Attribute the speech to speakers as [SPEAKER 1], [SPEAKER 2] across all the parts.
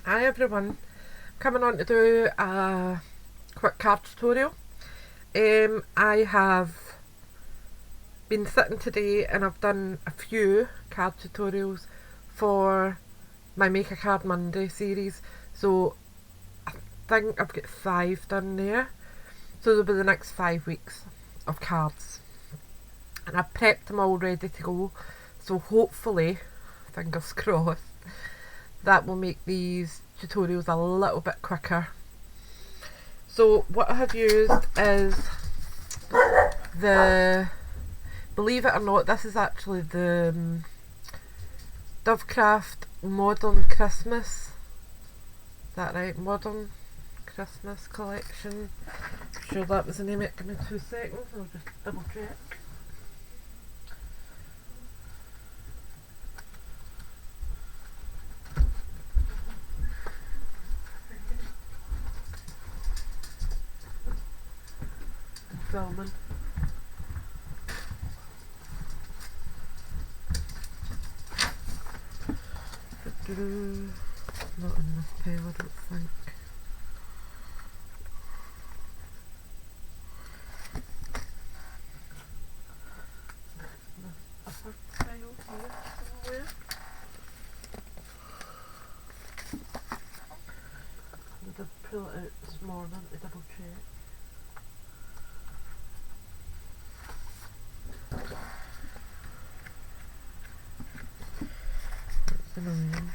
[SPEAKER 1] Hi everyone, coming on to do a quick card tutorial. I have been sitting today and I've done a few card tutorials for my Make a Card Monday series, so I think I've got 5 done there, so there'll be the next 5 weeks of cards and I've prepped them all ready to go, so hopefully, fingers crossed, that will make these tutorials a little bit quicker. So what I have used is believe it or not, this is actually the Dovecraft Modern Christmas, is that right? Modern Christmas collection. I'm sure that was the name of it. Give me 2 seconds, I'll just double check. Filming. Not in this pile, I don't think. Upper pile here somewhere. I did pull it out this morning to double check. That's annoying.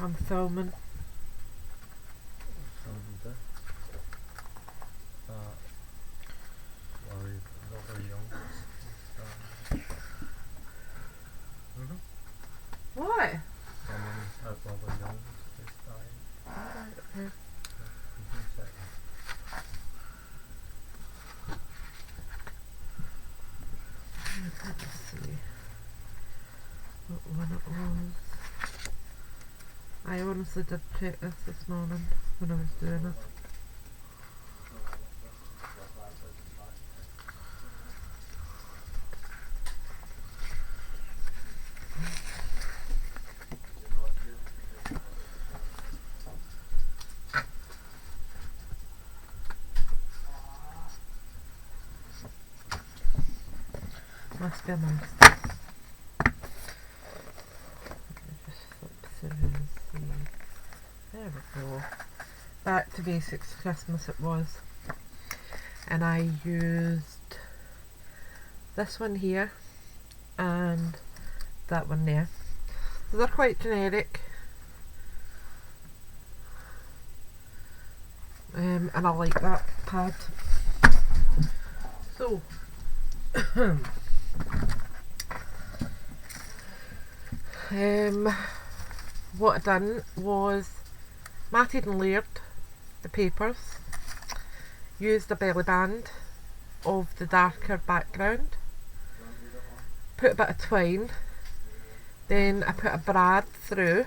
[SPEAKER 1] I'm filming. What? Let's see what one it was. I honestly did check this morning when I was doing it. Must be a mouse. Just flip through and see. There we go. Back to Basics Christmas it was. And I used this one here and that one there. So they're quite generic. And I like that pad. So what I done was matted and layered the papers, used a belly band of the darker background, put a bit of twine, then I put a brad through,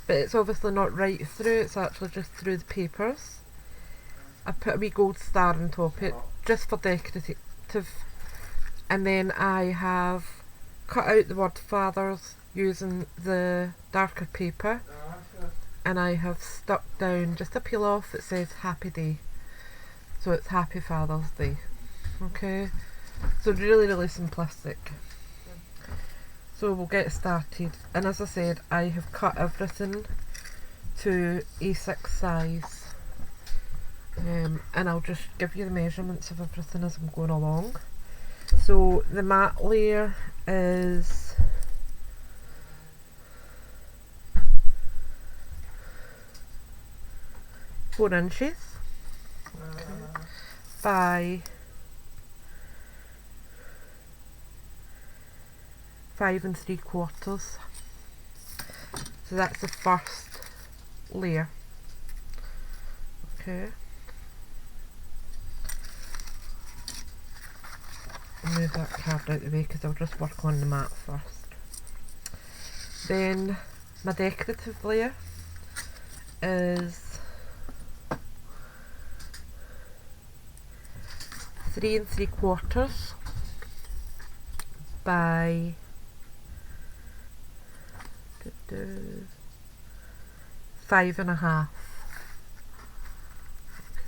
[SPEAKER 1] but it's obviously not right through, it's actually just through the papers. I put a wee gold star on top of it just for decorative, and then I have cut out the word fathers using the darker paper, and I have stuck down just a peel off that says Happy Day, so it's Happy Father's Day. Okay, so really simplistic. So we'll get started, and as I said, I have cut everything to A6 size, and I'll just give you the measurements of everything as I'm going along. So the mat layer is four inches by 5 3/4. So that's the first layer. Okay. Move that card out of the way because I'll just work on the mat first. Then my decorative layer is 3 3/4 by 5.5.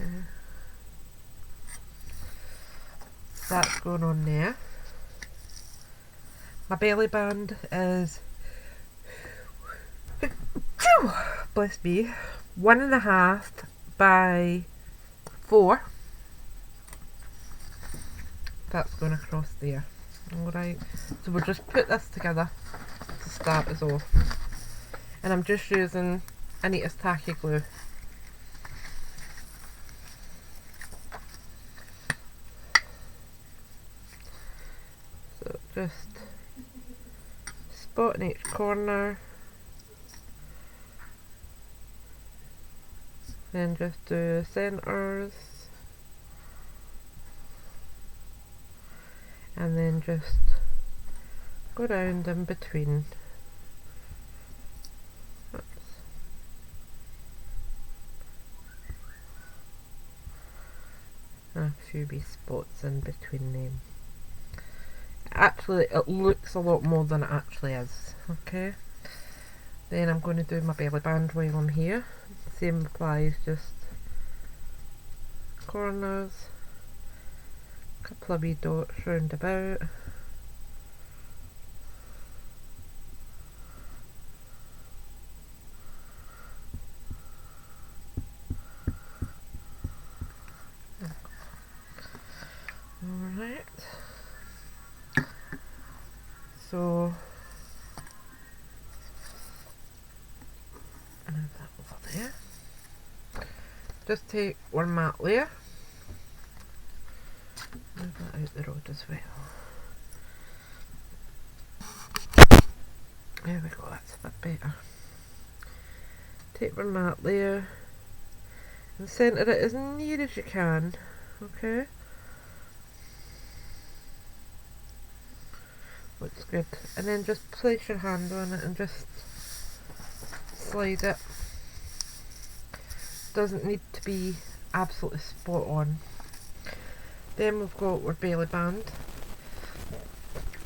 [SPEAKER 1] Okay. That's going on there. My belly band is, bless me, 1.5 by 4. That's going across there. Alright, so we'll just put this together to start us off. And I'm just using Anita's tacky glue. So just spot in each corner. Then just do centres. And then just go round in between. Oops. A few wee spots in between them. Actually, it looks a lot more than it actually is. Okay. Then I'm going to do my belly band while I'm here. Same applies, just corners. Couple of wee dots round about. Alright. So move that over there. Just take one mat layer. Move that out the road as well. There we go, that's a bit better. Take one mat layer and centre it as near as you can, okay? Looks good. And then just place your hand on it and just slide it. Doesn't need to be absolutely spot on. Then we've got our belly band,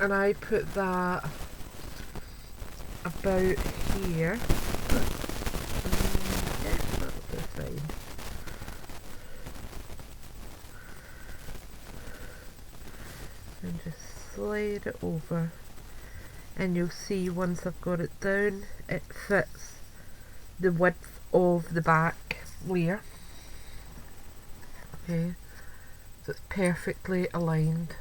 [SPEAKER 1] and I put that about here. Yeah, that'll be fine. And just slide it over, and you'll see once I've got it down, it fits the width of the back layer. Okay. So it's perfectly aligned.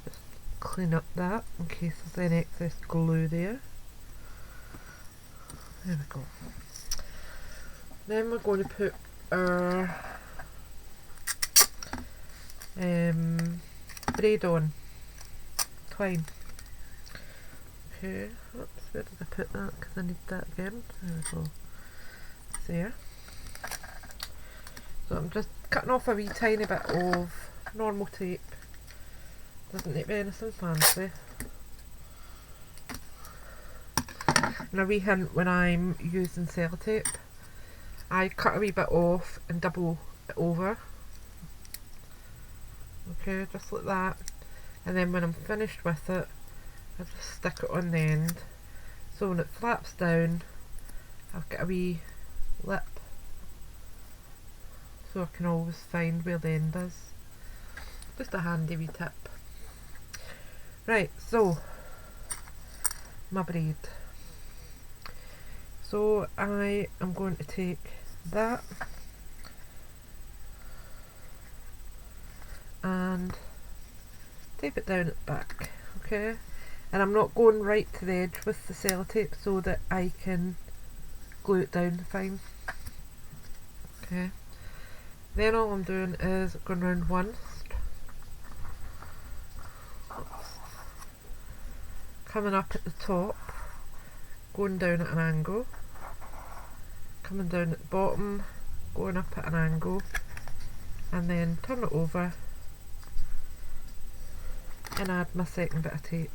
[SPEAKER 1] Just clean up that in case there's any excess glue there. There we go. Then we're going to put our braid on. Twine. Okay, oops, where did I put that? Because I need that again. There we go. There. So I'm just cutting off a wee tiny bit of normal tape. Doesn't need to be anything fancy. And a wee hint when I'm using sellotape, I cut a wee bit off and double it over. Okay, just like that. And then when I'm finished with it, I just stick it on the end. So when it flaps down, I've got a wee lip, so I can always find where the end is. Just a handy wee tip. Right, so my braid. So I am going to take that and tape it down at the back, okay? And I'm not going right to the edge with the sellotape so that I can glue it down fine. Okay. Then all I'm doing is going round once. Coming up at the top, going down at an angle. Coming down at the bottom, going up at an angle. And then turn it over and add my second bit of tape.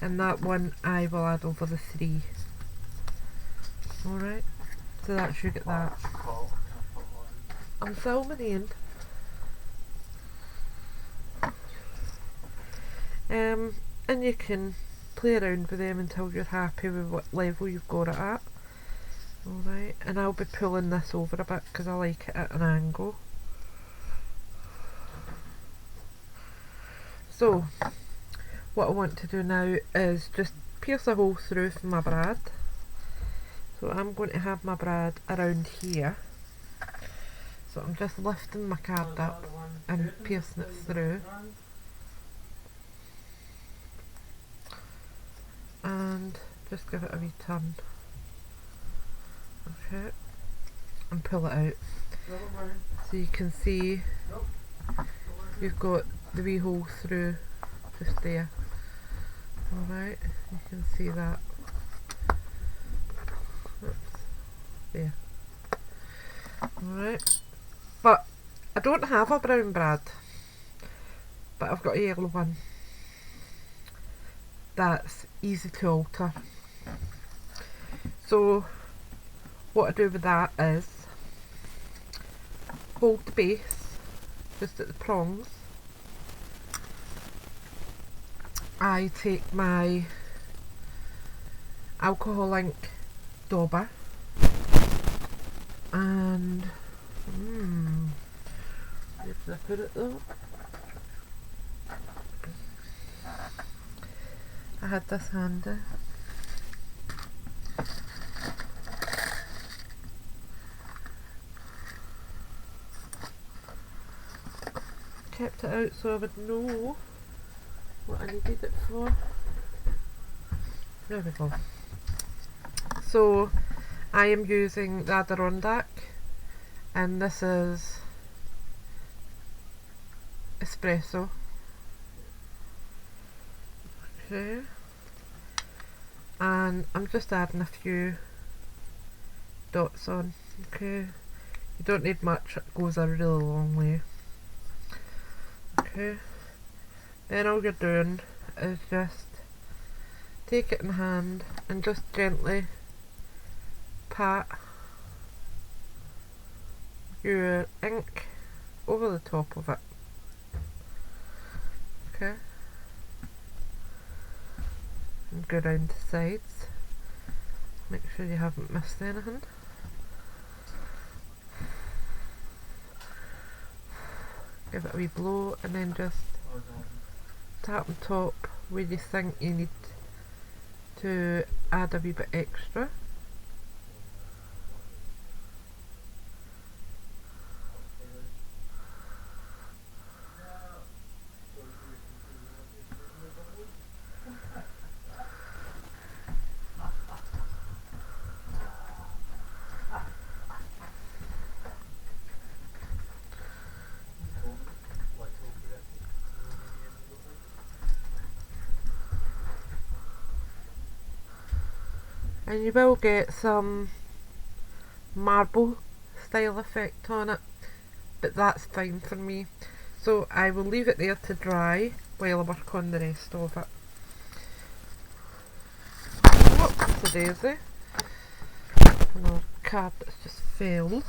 [SPEAKER 1] And that one I will add over the 3. Alright, so that should get that. I'm filming, Ian. And you can play around with them until you're happy with what level you've got it at. Alright, and I'll be pulling this over a bit because I like it at an angle. So, what I want to do now is just pierce a hole through for my brad. So I'm going to have my brad around here. So I'm just lifting my card up and piercing it through. And just give it a wee turn. Okay. And pull it out. So you can see you've got the wee hole through just there. Alright, you can see that. Oops. There. Alright. But I don't have a brown brad. But I've got a yellow one. That's easy to alter. So what I do with that is hold the base just at the prongs. I take my alcohol ink dauber and where did I put it though? I had this handy. Kept it out so I would know what I needed it for. There we go. So I am using the Adirondack, and this is espresso. Okay. And I'm just adding a few dots on. Okay. You don't need much, it goes a really long way. Okay. Then all you're doing is just take it in hand and just gently pat your ink over the top of it. Okay. And go down the sides. Make sure you haven't missed anything. Give it a wee blow and then just tap on top where you think you need to add a wee bit extra. And you will get some marble style effect on it, but that's fine for me. So I will leave it there to dry while I work on the rest of it. Whoops, a daisy. Another card that's just fell.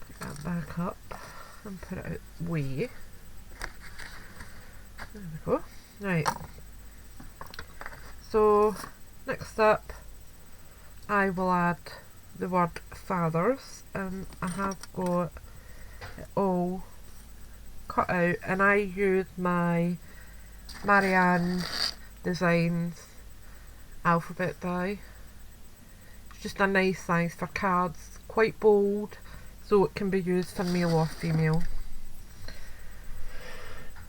[SPEAKER 1] Pick that back up and put it out way. There we go. Right. So next up I will add the word fathers, and I have got it all cut out, and I use my Marianne Designs alphabet die. It's just a nice size for cards, quite bold, so it can be used for male or female.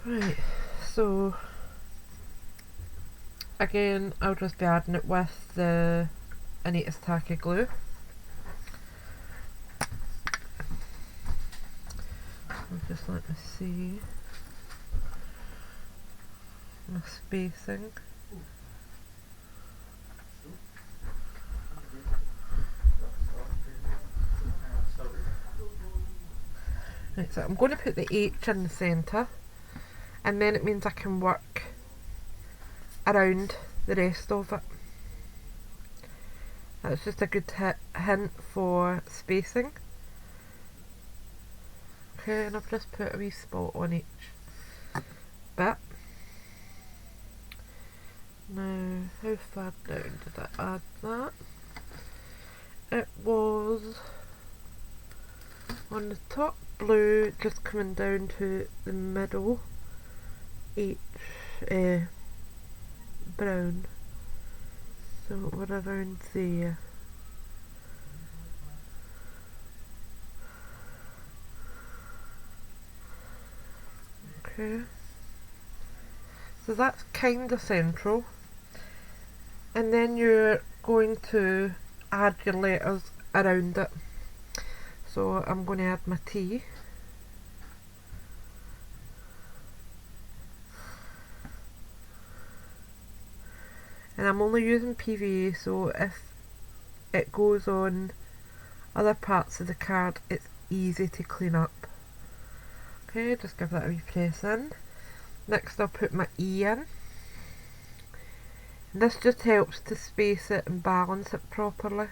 [SPEAKER 1] Right, so again I'll just be adding it with the Anita's Tacky Glue. Just let me see my spacing. Right, so I'm going to put the H in the centre, and then it means I can work around the rest of it. That's just a good hint for spacing. Okay, and I've just put a wee spot on each bit. Now, how far down did I add that? It was on the top blue, just coming down to the middle, brown. So we're around there. Okay. So that's kind of central. And then you're going to add your letters around it. So I'm going to add my T. And I'm only using PVA, so if it goes on other parts of the card, it's easy to clean up. Okay, just give that a wee press in. Next I'll put my E in. And this just helps to space it and balance it properly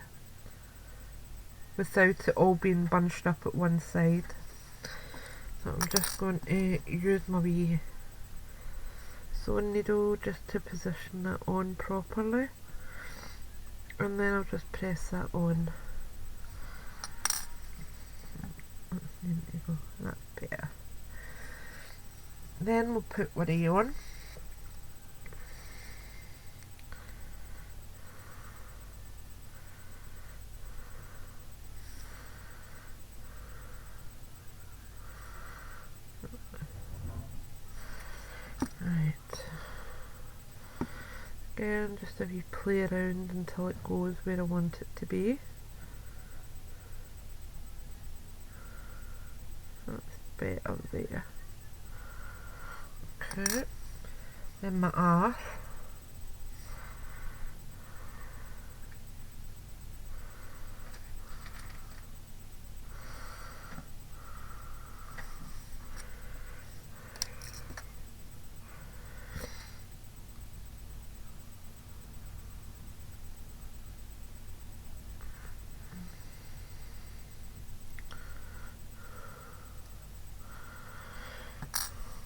[SPEAKER 1] without it all being bunched up at one side. So I'm just going to use my wee sewing needle just to position it on properly, and then I'll just press that on. That's better. Then we'll put our A on. Right. Again, just a wee play around until it goes where I want it to be. That's better there. Okay. Then my R.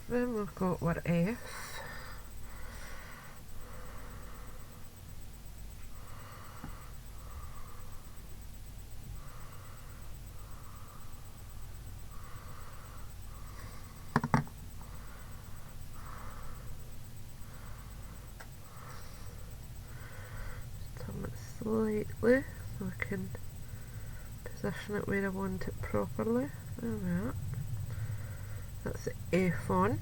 [SPEAKER 1] Then we've got our F. Turn it slightly so I can position it where I want it properly. There we are. That's the F on.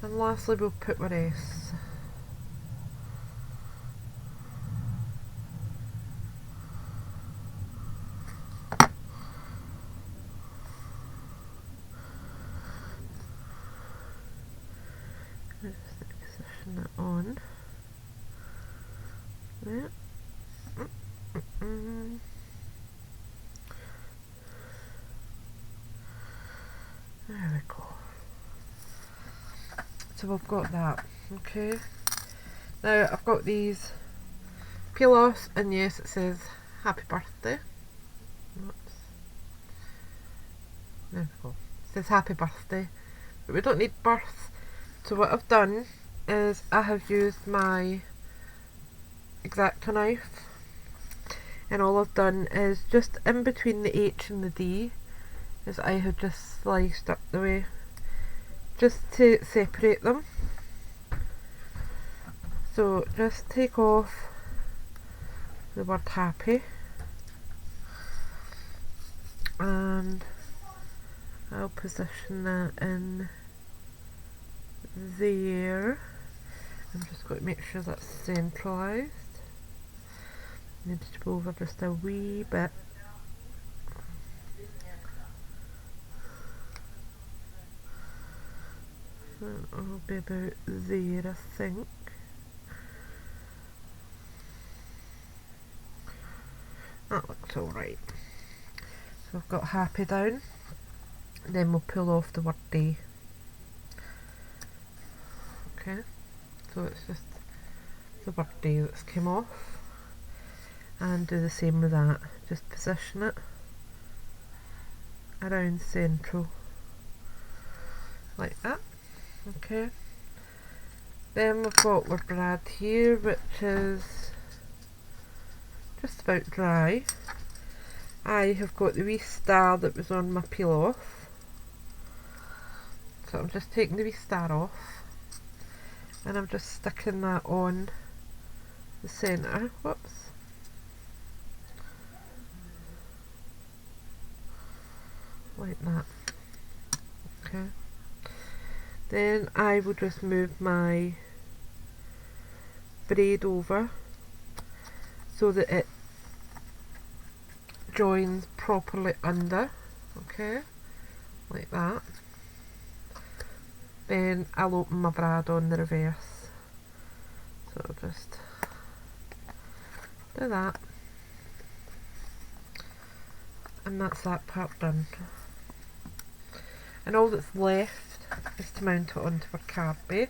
[SPEAKER 1] And lastly we'll put our S. Just position it on. There. There we go. So we've got that. Okay. Now I've got these peel offs, and yes, it says happy birthday. Oops. There we go. It says happy birthday, but we don't need birth. So what I've done is I have used my X-Acto knife, and all I've done is just in between the H and the D is I have just sliced up the way, just to separate them. So just take off the word happy, and I'll position that in there. I'm just going to make sure that's centralised. Need to go over just a wee bit. That'll be about there, I think. That looks alright. So I've got happy down. Then we'll pull off the word day. Okay, so it's just the word day that's come off. And do the same with that. Just position it around central. Like that. Okay. Then we've got our brad here, which is just about dry. I have got the wee star that was on my peel off, so I'm just taking the wee star off and I'm just sticking that on the centre. Whoops. Like that. Okay. Then I will just move my braid over so that it joins properly under. Okay, like that. Then I'll open my brad on the reverse. So I'll just do that. And that's that part done. And all that's left is to mount it onto our card base.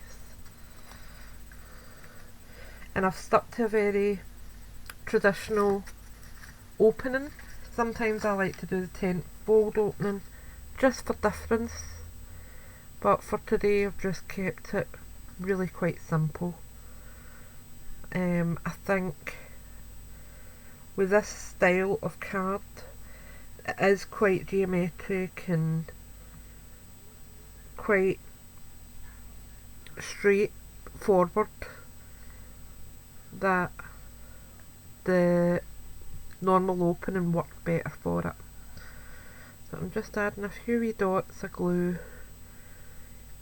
[SPEAKER 1] And I've stuck to a very traditional opening. Sometimes I like to do the 10 fold opening just for difference, but for today I've just kept it really quite simple. I think with this style of card, it is quite geometric and quite straightforward, that the normal opening worked better for it. So I'm just adding a few wee dots of glue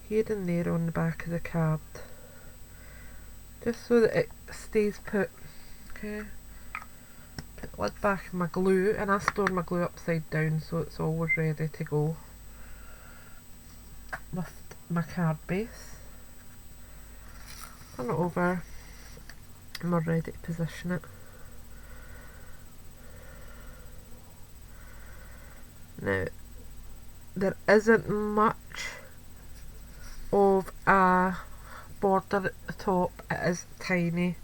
[SPEAKER 1] here and there on the back of the card, just so that it stays put. Okay, put the lid back in my glue, and I store my glue upside down so it's always ready to go with my card base. Turn it over and we're ready to position it. Now, there isn't much of a border at the top, it is tiny,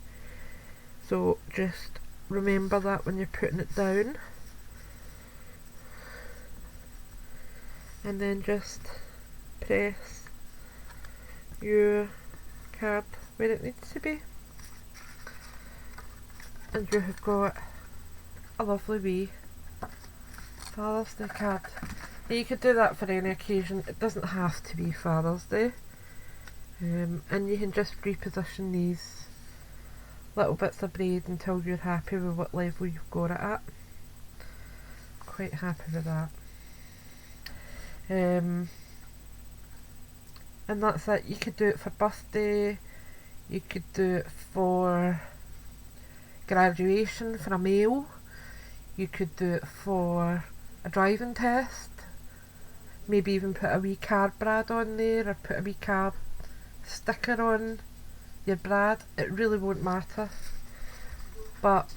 [SPEAKER 1] so just remember that when you're putting it down. And then just press your card where it needs to be, and you have got a lovely wee Father's Day card. Now you could do that for any occasion, it doesn't have to be Father's Day. And you can just reposition these little bits of braid until you're happy with what level you've got it at. Quite happy with that. And that's it. You could do it for birthday, you could do it for graduation for a male, you could do it for a driving test, maybe even put a wee card brad on there, or put a wee card sticker on your brad. It really won't matter. But,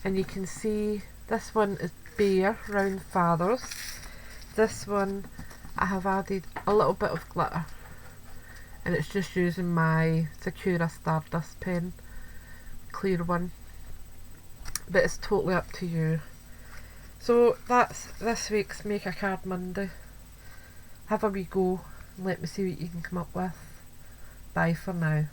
[SPEAKER 1] and you can see this one is bare round Father's. This one I have added a little bit of glitter, and it's just using my Sakura Stardust pen, clear one, but it's totally up to you. So that's this week's Make a Card Monday. Have a wee go and let me see what you can come up with. Bye for now.